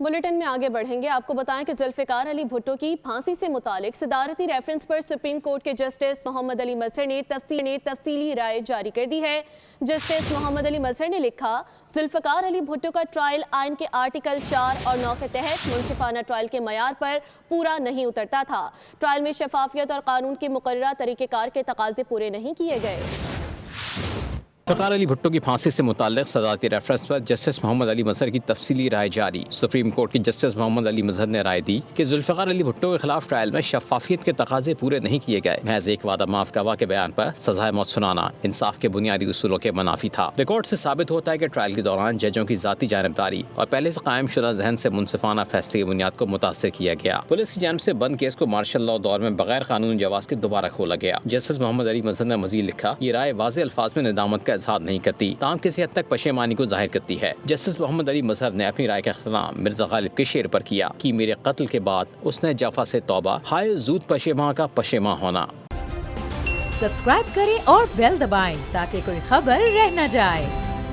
Bulletin میں آگے بڑھیں گے. آپ کو بتائیں کہ ذوالفقار علی بھٹو کی پھانسی سے متعلق صدارتی ریفرنس پر سپریم کورٹ کے جسٹس محمد علی مظہر نے تفصیلی رائے جاری کر دی ہے. جسٹس محمد علی مظہر نے لکھا، ذوالفقار علی بھٹو کا ٹرائل آئین کے آرٹیکل 4 اور 9 کے تحت منصفانہ ٹرائل کے معیار پر پورا نہیں اترتا تھا. ٹرائل میں شفافیت اور قانون کے مقررہ طریقہ کار کے تقاضے پورے نہیں کیے گئے. ذوالفقار علی بھٹو کی پھانسی سے متعلق صدارتی ریفرنس پر جسٹس محمد علی مظہر کی تفصیلی رائے جاری. سپریم کورٹ کے جسٹس محمد علی مظہر نے رائے دی کہ ذوالفقار علی بھٹو کے خلاف ٹرائل میں شفافیت کے تقاضے پورے نہیں کیے گئے. محض ایک وعدہ معاف گواہ کے بیان پر سزائے موت سنانا انصاف کے بنیادی اصولوں کے منافی تھا. ریکارڈ سے ثابت ہوتا ہے کہ ٹرائل کے دوران ججوں کی ذاتی جانبداری اور پہلے سے قائم شدہ ذہن سے منصفانہ فیصلے کی بنیاد کو متاثر کیا گیا. پولیس کی جانب سے بند کیس کو مارشل لاء دور میں بغیر قانون جواز کے دوبارہ کھولا گیا. جسٹس محمد علی مظہر نے مزید لکھا، یہ رائے واضح الفاظ میں ندامت کا اظہار نہیں کرتی، تاہم کسی حد تک پشیمانی کو ظاہر کرتی ہے. جسٹس محمد علی مظہر نے اپنی رائے کا اختتام مرزا غالب کے شعر پر کیا کہ میرے قتل کے بعد اس نے جفا سے توبہ، ہائے زود پشیماں کا پشیماں ہونا. سبسکرائب کریں اور بیل دبائیں تاکہ کوئی خبر رہ نہ جائے.